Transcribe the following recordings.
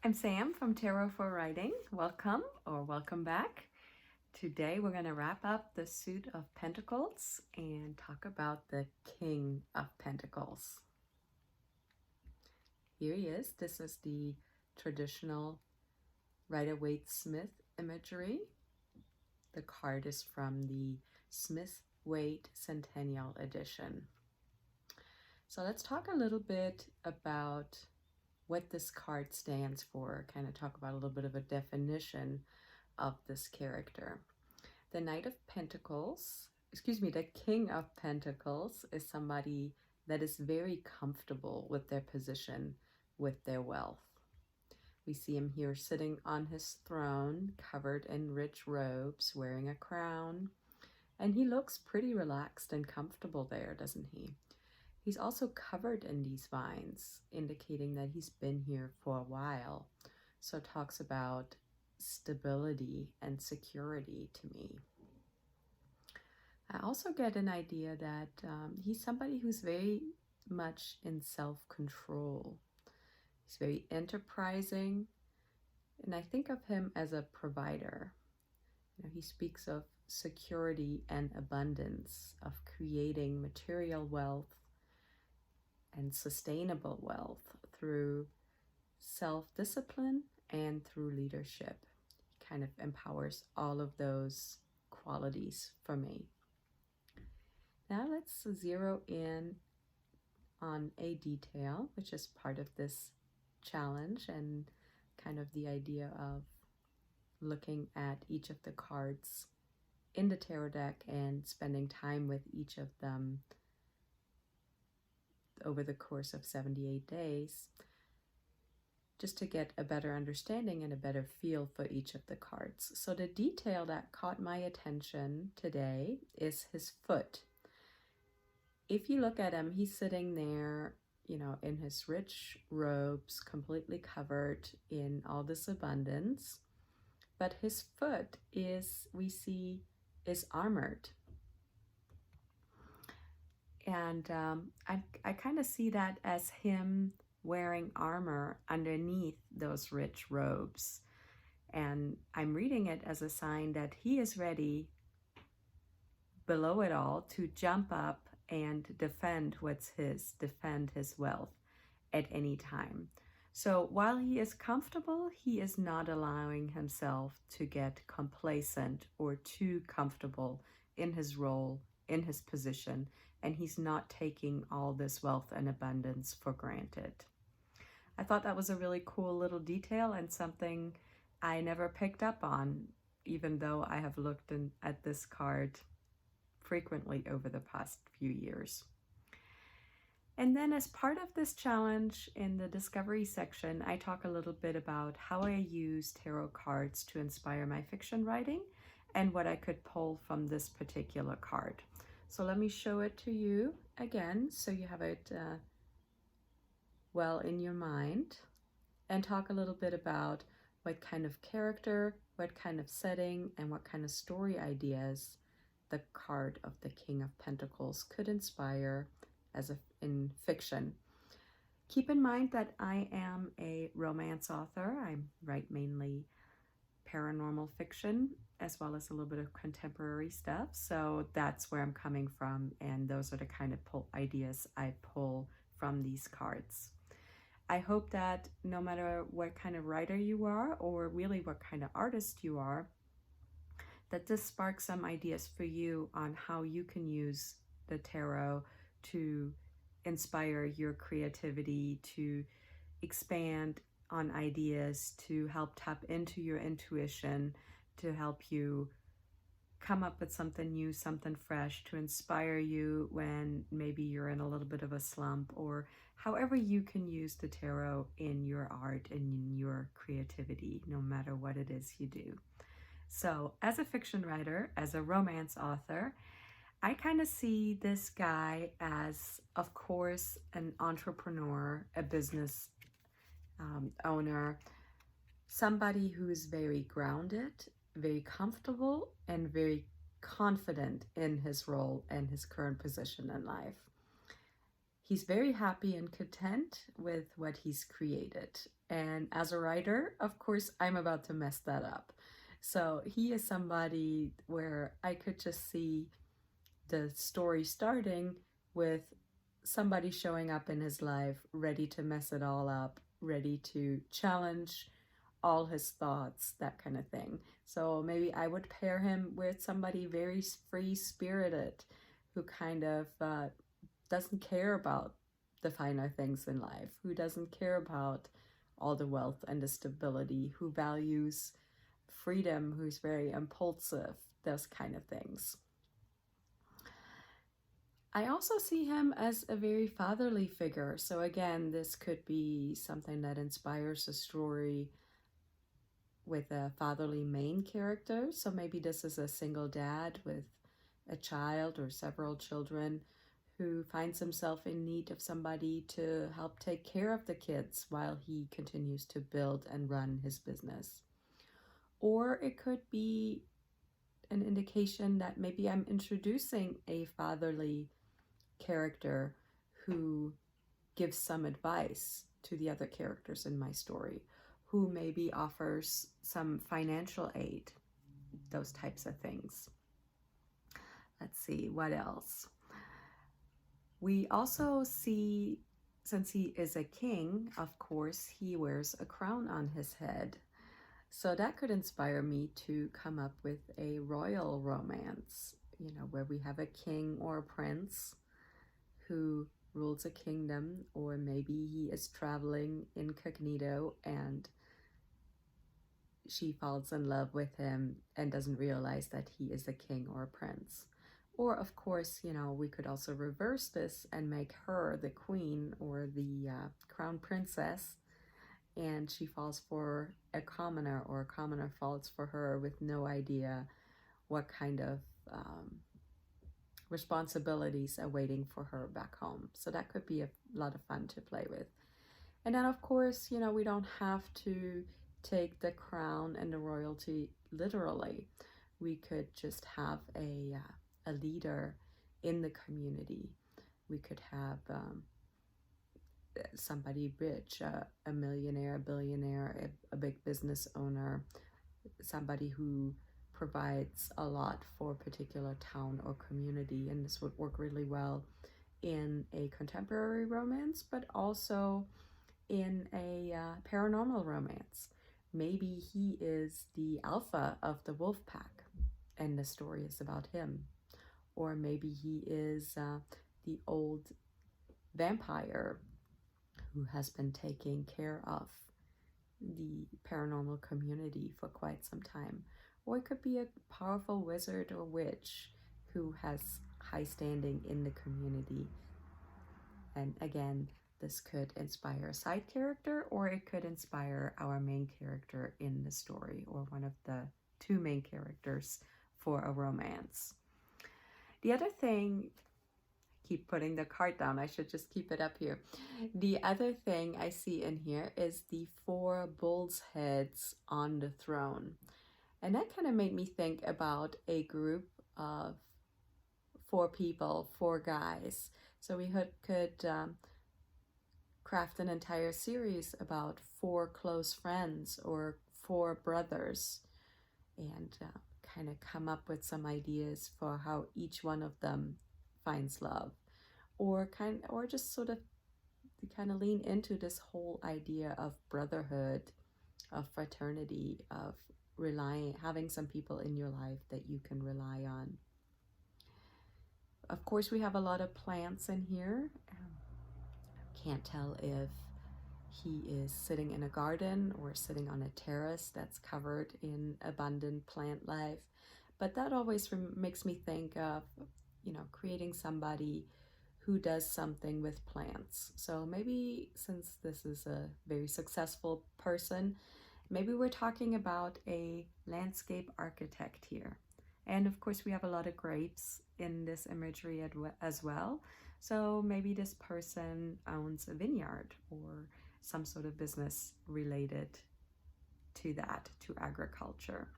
I'm Sam from Tarot for Writing. Welcome or welcome back. Today we're going to wrap up the suit of Pentacles and talk about the King of Pentacles. Here he is. This is the traditional Rider-Waite-Smith imagery. The card is from the Smith-Waite Centennial Edition. So let's talk a little bit about what this card stands for, kind of talk about a little bit of a definition of this character. The Knight of Pentacles, the King of Pentacles is somebody that is very comfortable with their position, with their wealth. We see him here sitting on his throne, covered in rich robes, wearing a crown, and he looks pretty relaxed and comfortable there, doesn't he? He's also covered in these vines, indicating that he's been here for a while. So it talks about stability and security to me. I also get an idea that he's somebody who's very much in self-control. He's very enterprising, and I think of him as a provider. He speaks of security and abundance, of creating material wealth and sustainable wealth through self-discipline and through leadership. He kind of empowers all of those qualities for me. Now let's zero in on a detail, which is part of this challenge and kind of the idea of looking at each of the cards in the tarot deck and spending time with each of them over the course of 78 days, just to get a better understanding and a better feel for each of the cards. So the detail that caught my attention today is his foot. If you look at him, he's sitting there, in his rich robes, completely covered in all this abundance, but his foot is armored. And I kind of see that as him wearing armor underneath those rich robes. And I'm reading it as a sign that he is ready below it all to jump up and defend his wealth at any time. So while he is comfortable, he is not allowing himself to get complacent or too comfortable in his role, in his position, and he's not taking all this wealth and abundance for granted. I thought that was a really cool little detail and something I never picked up on, even though I have looked at this card frequently over the past few years. And then as part of this challenge in the discovery section, I talk a little bit about how I use tarot cards to inspire my fiction writing and what I could pull from this particular card. So let me show it to you again so you have it well in your mind, and talk a little bit about what kind of character, what kind of setting, and what kind of story ideas the card of the King of Pentacles could inspire in fiction. Keep in mind that I am a romance author. I write mainly paranormal fiction as well as a little bit of contemporary stuff. So that's where I'm coming from, and those are the kind of ideas I pull from these cards. I hope that no matter what kind of writer you are, or really what kind of artist you are, that this sparks some ideas for you on how you can use the tarot to inspire your creativity, to expand on ideas, to help tap into your intuition, to help you come up with something new, something fresh, to inspire you when maybe you're in a little bit of a slump, or however you can use the tarot in your art and in your creativity, no matter what it is you do. So as a fiction writer, as a romance author, I kind of see this guy as, of course, an entrepreneur, a business owner, somebody who is very grounded, very comfortable, and very confident in his role and his current position in life. He's very happy and content with what he's created. And as a writer, of course, I'm about to mess that up. So he is somebody where I could just see the story starting with somebody showing up in his life, ready to mess it all up, ready to challenge all his thoughts, that kind of thing. So maybe I would pair him with somebody very free-spirited who kind of doesn't care about the finer things in life, who doesn't care about all the wealth and the stability, who values freedom, who's very impulsive, those kind of things. I also see him as a very fatherly figure. So again, this could be something that inspires a story with a fatherly main character. So maybe this is a single dad with a child or several children who finds himself in need of somebody to help take care of the kids while he continues to build and run his business. Or it could be an indication that maybe I'm introducing a fatherly character who gives some advice to the other characters in my story, who maybe offers some financial aid, those types of things. Let's see, what else? We also see, since he is a king, of course, he wears a crown on his head. So that could inspire me to come up with a royal romance, where we have a king or a prince who rules a kingdom, or maybe he is traveling incognito and she falls in love with him and doesn't realize that he is a king or a prince. Or of course, we could also reverse this and make her the queen or the crown princess, and she falls for a commoner, or a commoner falls for her with no idea what kind of responsibilities are waiting for her back home. So that could be a lot of fun to play with. And then of course, we don't have to take the crown and the royalty literally. We could just have a leader in the community. We could have somebody rich, a millionaire, a billionaire, a big business owner, somebody who provides a lot for a particular town or community. And this would work really well in a contemporary romance, but also in a paranormal romance. Maybe he is the alpha of the wolf pack and the story is about him. Or maybe he is the old vampire who has been taking care of the paranormal community for quite some time. Or it could be a powerful wizard or witch who has high standing in the community. And again, this could inspire a side character, or it could inspire our main character in the story, or one of the two main characters for a romance. The other thing, keep putting the card down, I should just keep it up here. The other thing I see in here is the 4 bulls' heads on the throne. And that kind of made me think about a group of 4 people, 4 guys. So we could craft an entire series about 4 close friends or 4 brothers, and kind of come up with some ideas for how each one of them finds love, or just sort of kind of lean into this whole idea of brotherhood, of fraternity, of having some people in your life that you can rely on. Of course, we have a lot of plants in here. Can't tell if he is sitting in a garden or sitting on a terrace that's covered in abundant plant life, but that always makes me think of, creating somebody who does something with plants. So maybe, since this is a very successful person, maybe we're talking about a landscape architect here. And of course, we have a lot of grapes in this imagery as well. So maybe this person owns a vineyard or some sort of business related to that, to agriculture.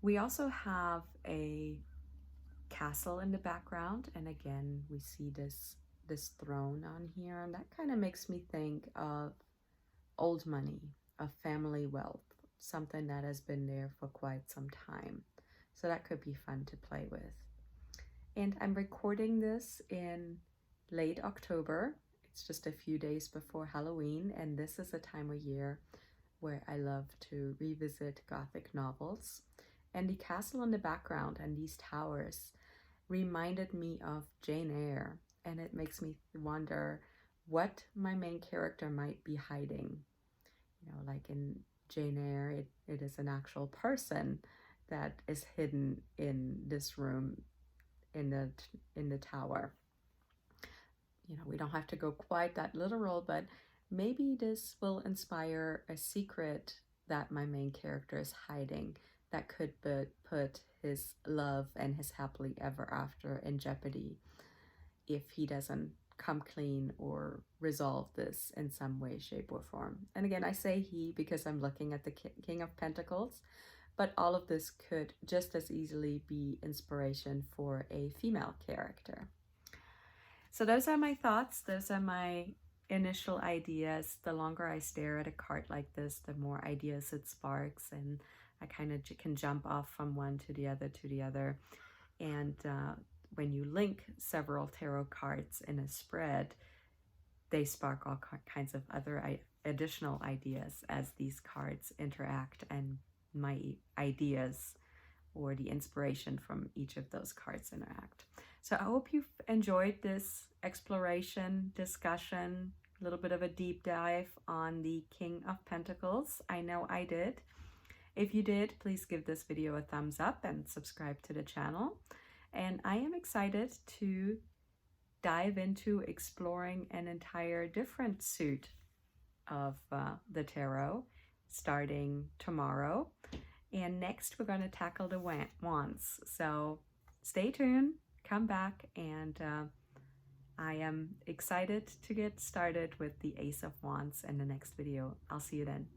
We also have a castle in the background, and again we see this throne on here, and that kind of makes me think of old money, of family wealth, something that has been there for quite some time. So that could be fun to play with. And I'm recording this in late October. It's just a few days before Halloween, and this is a time of year where I love to revisit Gothic novels. And the castle in the background and these towers reminded me of Jane Eyre, and it makes me wonder what my main character might be hiding. You know, like in Jane Eyre, it is an actual person that is hidden in this room in the tower. You know, we don't have to go quite that literal, but maybe this will inspire a secret that my main character is hiding that could put his love and his happily ever after in jeopardy if he doesn't come clean or resolve this in some way, shape, or form. And again, I say he because I'm looking at the King of Pentacles, but all of this could just as easily be inspiration for a female character. So those are my thoughts. Those are my initial ideas. The longer I stare at a card like this, the more ideas it sparks, and I kind of can jump off from one to the other. And when you link several tarot cards in a spread, they spark all kinds of other additional ideas as these cards interact, and my ideas or the inspiration from each of those cards interact. So I hope you've enjoyed this exploration, discussion, a little bit of a deep dive on the King of Pentacles. I know I did. If you did, please give this video a thumbs up and subscribe to the channel. And I am excited to dive into exploring an entire different suit of the tarot starting tomorrow. And next we're going to tackle the wands. So stay tuned, come back, and I am excited to get started with the Ace of Wands in the next video. I'll see you then.